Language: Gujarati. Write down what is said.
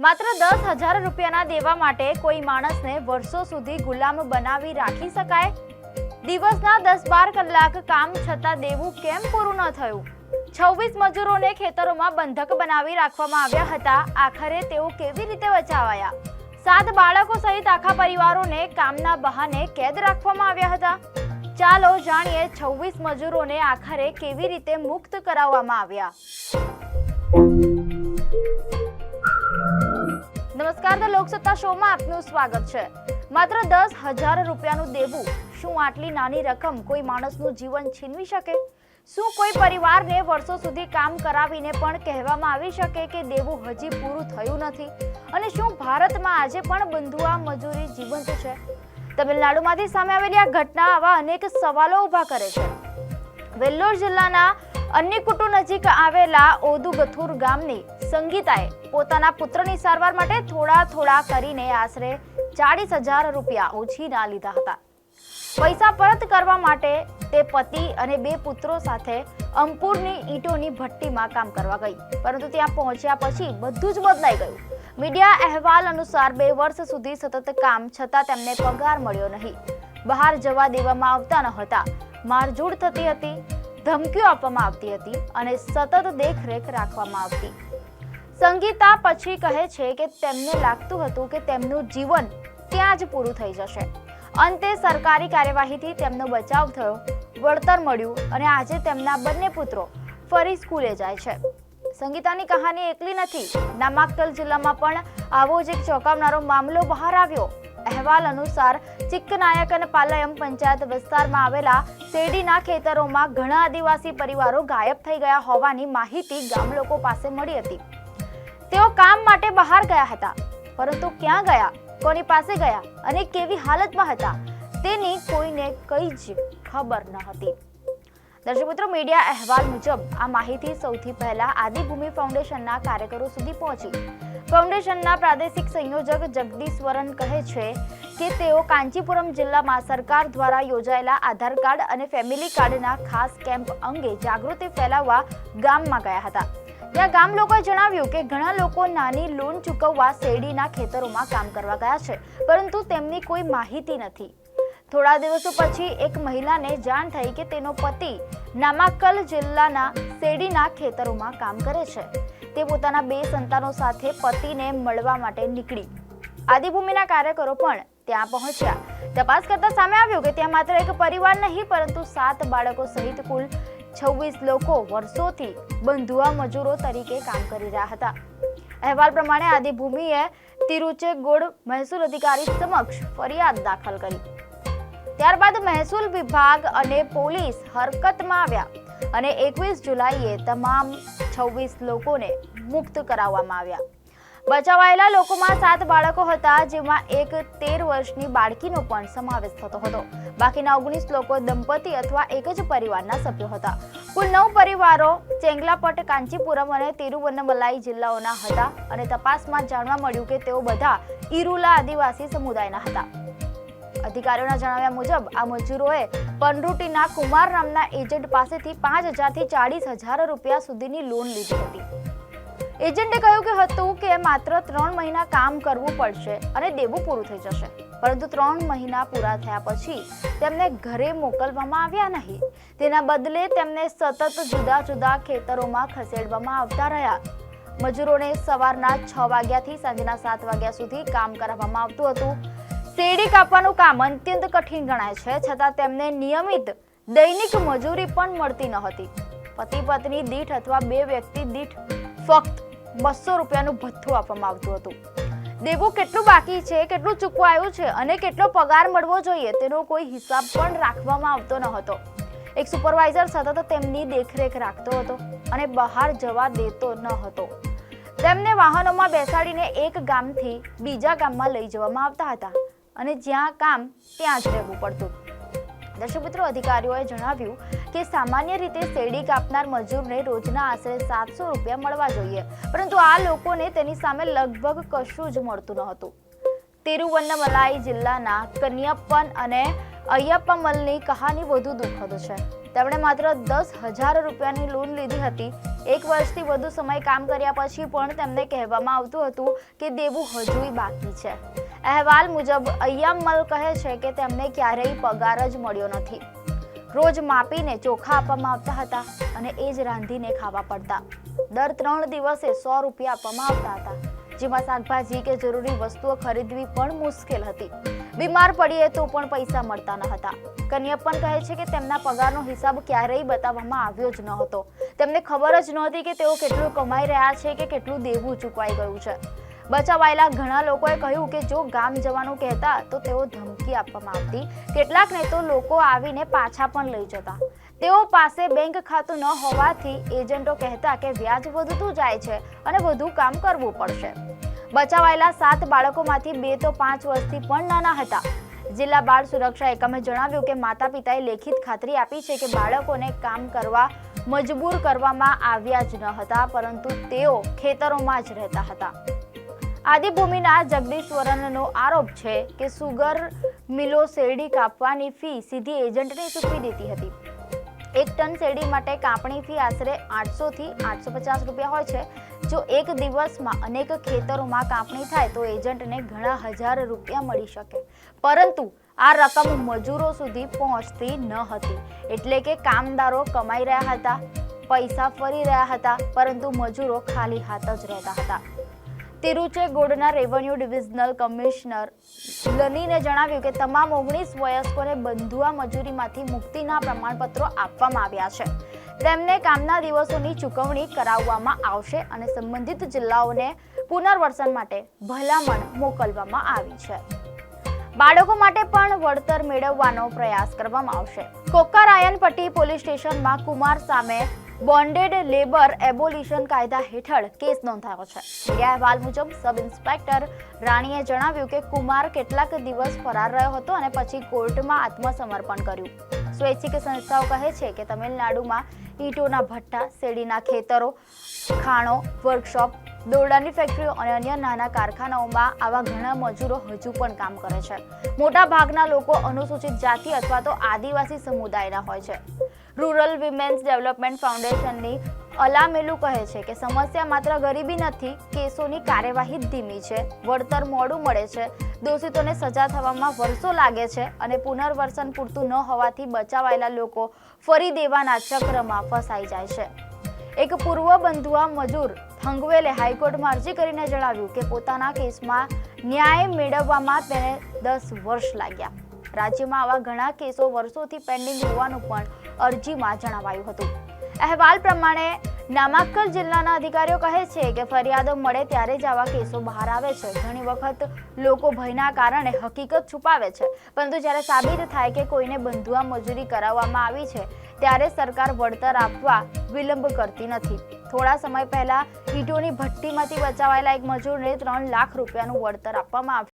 માત્ર 10,000 રૂપિયાના દેવા માટે કોઈ માણસને વર્ષો સુધી ગુલામ બનાવી રાખી શકાય? દિવસના 10-12 કલાક કામ છતાં દેવું કેમ પૂરું ન થયું? 26 મજૂરોને ખેતરોમાં બંધક બનાવી રાખવામાં આવ્યા હતા. આખરે તેઓ કેવી રીતે બચાવાયા? 7 બાળકો સહિત આખા પરિવારોને કામના બહાને કેદ રાખવામાં આવ્યા હતા. ચાલો જાણીએ 26 મજૂરોને આખરે કેવી રીતે મુક્ત કરાવવામાં આવ્યા. નમસ્કાર, ધ લોકસત્તા શોમાં આપનું સ્વાગત છે. માત્ર 10,000 રૂપિયાનું દેવું, શું આટલી નાની રકમ કોઈ માણસનું જીવન છીનવી શકે? શું કોઈ પરિવારને વર્ષો સુધી કામ કરાવીને પણ કહેવામાં આવી શકે કે દેવું હજી પૂરું થયું નથી? અને શું ભારતમાં આજે પણ બંધુઆ મજૂરી જીવંત છે? તમિલનાડુમાંથી સામે આવેલી આ ઘટના આવા અનેક સવાલો ઊભા કરે છે. વેલ્લોર જિલ્લાના અન્નીકુટુ નજીક આવેલા ઓદુગથુર ગામની સંગીતાએ પોતાના પુત્રની સારવાર માટે થોડા કરીને આશરે 40,000 રૂપિયા ઉછીના લીધા હતા. પૈસા પરત કરવા માટે તે પતિ અને 2 પુત્રો સાથે અંપુરની ઈંટોની ભઠ્ઠીમાં કામ કરવા ગઈ, પરંતુ ત્યાં પહોંચ્યા પછી બધું જ બદલાઈ ગયું. મીડિયા અહેવાલ અનુસાર 2 વર્ષ સુધી સતત કામ છતાં તેમને પગાર મળ્યો નહીં. બહાર જવા દેવામાં આવતા ન હતા, મારઝૂડ થતી હતી, ધમકીઓ આપવામાં આવતી હતી અને સતત દેખરેખ રાખવામાં આવતી. સંગીતા પછી કહે છે કે તેમને લાગતું હતું કે તેમનું જીવન ત્યાં જ પૂરું થઈ જશે. અંતે સરકારી કાર્યવાહીથી તેમનો બચાવ થયો, વળતર મળ્યું અને આજે તેમના બંને પુત્રો ફરી સ્કૂલે જાય છે. સંગીતાની કહાની એકલી નથી. નામાક્કલ જિલ્લામાં પણ આવો જ એક ચોંકાવનારો મામલો બહાર આવ્યો. અહેવાલ અનુસાર ચિક્કનાયકનપાલયમ પંચાયત વિસ્તારમાં આવેલા શેરડીના ખેતરોમાં ઘણા આદિવાસી પરિવારો ગાયબ થઈ ગયા હોવાની માહિતી ગામ લોકો પાસે મળી હતી. તેઓ કામ માટે બહાર ગયા હતા, પરંતુ ક્યાં ગયા, કોની પાસે ગયા અને કેવી હાલતમાં હતા તેની કોઈને કંઈ જ ખબર ન હતી. દર્શક મિત્રો, મીડિયા અહેવાલ મુજબ આ માહિતી સૌથી પહેલા આદિભૂમિ ફાઉન્ડેશનના કાર્યકરો સુધી પહોંચી. ફાઉન્ડેશનના પ્રાદેશિક સંયોજક જગદીશ્વરન કહે છે કે તેઓ કાંચીપુરમ જિલ્લામાં સરકાર દ્વારા યોજાયેલા આધાર કાર્ડ અને ફેમિલી કાર્ડના ખાસ કેમ્પ અંગે જાગૃતિ ફેલાવવા ગામમાં ગયા હતા. ત્યાં ગામ લોકોએ જણાવ્યું કે ઘણા લોકો નાની લોન ચૂકવવા શેરડીના ખેતરોમાં કામ કરવા ગયા છે, પરંતુ તેમની કોઈ માહિતી નથી. થોડા દિવસો પછી એક મહિલાને જાણ થઈ કે તેનો પતિ નામાક્કલ જિલ્લાના શેરડીના ખેતરોમાં કામ કરે છે. તે પોતાના 2 સંતાનો સાથે પતિને મળવા માટે નીકળી. આદિભૂમિના કાર્યકરો પણ ત્યાં પહોંચ્યા. તપાસ કરતા સામે આવ્યું કે ત્યાં માત્ર એક પરિવાર નહીં, પરંતુ 7 બાળકો સહિત કુલ 26 લોકો વર્ષોથી બંધુઆ મજૂરો તરીકે કામ કરી રહ્યા હતા. અહેવાલ પ્રમાણે આદિભૂમિએ તિરુચેગોડ મહેસૂલ અધિકારી સમક્ષ ફરિયાદ દાખલ કરી. ત્યારબાદ મહેસૂલ વિભાગ અને પોલીસ હરકતમાં આવ્યા અને 21 જુલાઈએ તમામ 26 લોકોને મુક્ત કરાવવામાં આવ્યા. બચાવાયેલા લોકોમાં 7 બાળકો હતા, જેમાં એક 13 વર્ષની બાળકીનો પણ સમાવેશ થતો હતો. બાકીના 19 લોકો દંપતી અથવા એક જ પરિવારના સભ્યો હતા. કુલ 9 પરિવારો ચેંગલાપટ, કાંચીપુરમ અને તિરુવન્નમલાઈ જિલ્લાઓના હતા અને તપાસમાં જાણવા મળ્યું કે તેઓ બધા ઈરુલા આદિવાસી સમુદાયના હતા. અધિકારીઓના જણાવ્યા મુજબ આ મજૂરોએ પનરુટીના કુમાર નામના એજન્ટ પાસેથી 5,000 થી 40,000 રૂપિયા સુધીની લોન લીધી હતી. એજન્ટે કહ્યું હતું કે માત્ર 3 મહિના કામ કરવું પડશે અને દેવું પૂરું થઈ જશે, પરંતુ 3 મહિના પૂરા થયા પછી તેમને ઘરે મોકલવામાં આવ્યા નહીં. તેના બદલે તેમને સતત જુદા જુદા ખેતરોમાં ખસેડવામાં આવતા રહ્યા. મજૂરોને સવારના 6 વાગ્યાથી સાંજના 7 વાગ્યા સુધી કામ કરાવવામાં આવતું હતું. શેરડી કાપવાનું કામ અત્યંત કઠિન ગણાય છે, છતાં તેમને નિયમિત દૈનિક મજૂરી પણ મળતી ન હતી. પતિ પત્ની દીઠ અથવા 2 વ્યક્તિ દીઠ ફક્ત 200 રૂપિયાનું ભથ્થું આપવામાં આવતું હતું. દેવું કેટલું બાકી છે, કેટલું ચૂકવાયું છે અને કેટલો પગાર મળવો જોઈએ તેનો કોઈ હિસાબ પણ રાખવામાં આવતો ન હતો. એક સુપરવાઇઝર સતત તેમની દેખરેખ રાખતો હતો અને બહાર જવા દેતો ન હતો. તેમને વાહનોમાં બેસાડીને એક ગામથી બીજા ગામમાં લઈ જવામાં આવતા હતા અને જ્યાં કામ ત્યાં જ રહેવું પડતું. દર્શક મિત્રો, અધિકારીઓએ જણાવ્યું કે સામાન્ય રીતે શેરડી કાપનાર મજૂરને રોજના આશરે 700 રૂપિયા મળવા જોઈએ, પરંતુ આ લોકોને તેની સામે લગભગ કશું જ મળતું ન હતું. તિરુવન્નમલાઈ જિલ્લાના કન્યપ્પન અને અય્યપ્પામલની કહાની વધુ દુઃખદ છે. તેમણે માત્ર 10,000 રૂપિયાની લોન લીધી હતી. 1 વર્ષથી વધુ સમય કામ કર્યા પછી પણ તેમને કહેવામાં આવતું હતું કે દેવું હજુય બાકી છે. અહેવાલ મુજબ અય્યમલ કહે છે કે તેમને ક્યારેય પગાર જ મળ્યો નથી. રોજ માપીને ચોખા આપવામાં આવતા હતા અને એ જ રાંધીને ખાવા પડતા. દર 3 દિવસે 100 રૂપિયા આપવામાં આવતા હતા, જેમાં શાકભાજી કે જરૂરી વસ્તુઓ ખરીદવી પણ મુશ્કેલ હતી. બીમાર પડીએ તો પણ પૈસા મળતા ન હતા. કન્યપ્પન કહે છે કે તેમના પગારનો હિસાબ ક્યારેય બતાવવામાં આવ્યો જ ન હતો. તેમને ખબર જ નહોતી કે તેઓ કેટલું કમાઈ રહ્યા છે કે કેટલું દેવું ચૂકવાઈ ગયું છે. બચાવાયેલા ઘણા લોકોએ કહ્યું કે જો ગામ જવાનું કહેતા તો તેઓ ધમકી આપવામાં આવતી. કેટલાકને તો લોકો આવીને પાછા પણ લઈ જતા. તેઓ પાસે બેંક ખાતું ન હોવાથી એજન્ટો કહેતા કે વ્યાજ વધતું જાય છે અને વધુ કામ કરવું પડશે. બચાવાયેલા 7 બાળકોમાંથી 2 તો 5 વર્ષથી પણ નાના હતા. જિલ્લા બાળ સુરક્ષા એકમે જણાવ્યું કે માતા પિતાએ લેખિત ખાતરી આપી છે કે બાળકોને કામ કરવા મજબૂર કરવામાં આવ્યા જ ન હતા, પરંતુ તેઓ ખેતરોમાં જ રહેતા હતા. આદિભૂમિના જગદીશ્વરનનો આરોપ છે કે સુગર મિલો શેરડી કાપવાની ફી સીધી એજન્ટને ચૂકવી દેતી હતી. 1 ટન શેરડી માટે કાપણી ફી આશરે 800 થી 850 રૂપિયા હોય છે. જો એક દિવસમાં અનેક ખેતરોમાં કાપણી થાય તો એજન્ટને ઘણા હજાર રૂપિયા મળી શકે, પરંતુ આ રકમ મજૂરો સુધી પહોંચતી ન હતી. એટલે કે કામદારો કમાઈ રહ્યા હતા, પૈસા ફરી રહ્યા હતા, પરંતુ મજૂરો ખાલી હાથ જ રહેતા હતા. તિરુચેગોડના રેવન્યુ ડિવિઝનલ કમિશનર લનીને જણાવ્યું કે તમામ 19 વયસ્કોને બંધુઆ મજૂરીમાંથી મુક્તિના પ્રમાણપત્રો આપવામાં આવ્યા છે. તેમને કામના દિવસોની ચૂકવણી કરાવવામાં આવશે અને સંબંધિત જિલ્લાઓને પુનર્વસન માટે ભલામણ મોકલવામાં આવી છે. બાળકો માટે પણ વળતર મેળવવાનો પ્રયાસ કરવામાં આવશે. કોકરાયનપટ્ટી પોલીસ સ્ટેશનમાં કુમાર સામે બોન્ડેડ લેબર એબોલિશન કાયદા હેઠળ કેસ નોંધાયો છે. મીડિયા અહેવાલ મુજબ સબ ઇન્સ્પેક્ટર રાણીએ જણાવ્યું કે કુમાર કેટલાક દિવસ ફરાર રહ્યો હતો અને પછી કોર્ટમાં આત્મસમર્પણ કર્યું. સ્વૈચ્છિક સંસ્થાઓ કહે છે કે તમિલનાડુમાં ઈંટોના ભઠ્ઠા, શેરડીના ખેતરો, ખાણો, વર્કશોપ, દોરડાની ફેક્ટરીઓ અને અન્ય નાના કારખાનાઓમાં આવા ઘણા મજૂરો હજુ પણ કામ કરે છે. મોટા ભાગના લોકો અનુસૂચિત જાતિ અથવા તો આદિવાસી સમુદાયના હોય છે. રૂરલ વિમેન્સ ડેવલપમેન્ટ ફાઉન્ડેશનની અલામેલુ કહે છે કે સમસ્યા માત્ર ગરીબી નથી, કેસોની કાર્યવાહી ધીમી છે, વળતર મોડું મળે છે, દોષિતોને સજા થવામાં વર્ષો લાગે છે અને પુનર્વસન પૂરતું ન હોવાથી બચાવાયેલા લોકો ફરી દેવાના ચક્રમાં ફસાઈ જાય છે. એક પૂર્વ બંધુઆ મજૂર થંગવેલે હાઈકોર્ટમાં અરજી કરીને જણાવ્યું કે પોતાના કેસમાં ન્યાય મેળવવામાં તેને 10 વર્ષ લાગ્યા. રાજ્યમાં આવા ઘણા કેસો વર્ષોથી પેન્ડિંગ હોવાનું પણ અરજીમાં જણાવાયું હતું. અહેવાલ પ્રમાણે નામાક્કલ જિલ્લાના અધિકારીઓ કહે છે કે ફરિયાદો મળે ત્યારે જ આવા કેસો બહાર આવે છે. ઘણી વખત લોકો ભયના કારણે હકીકત છુપાવે છે, પરંતુ જ્યારે સાબિત થાય કે કોઈને બંધુઆ મજૂરી કરાવવામાં આવી છે ત્યારે સરકાર વળતર આપવા વિલંબ કરતી નથી. થોડા સમય પહેલા ઈંટોની ભઠ્ઠીમાંથી બચાવાયેલા એક મજૂરને 3 લાખ રૂપિયાનું વળતર આપવામાં આવ્યું.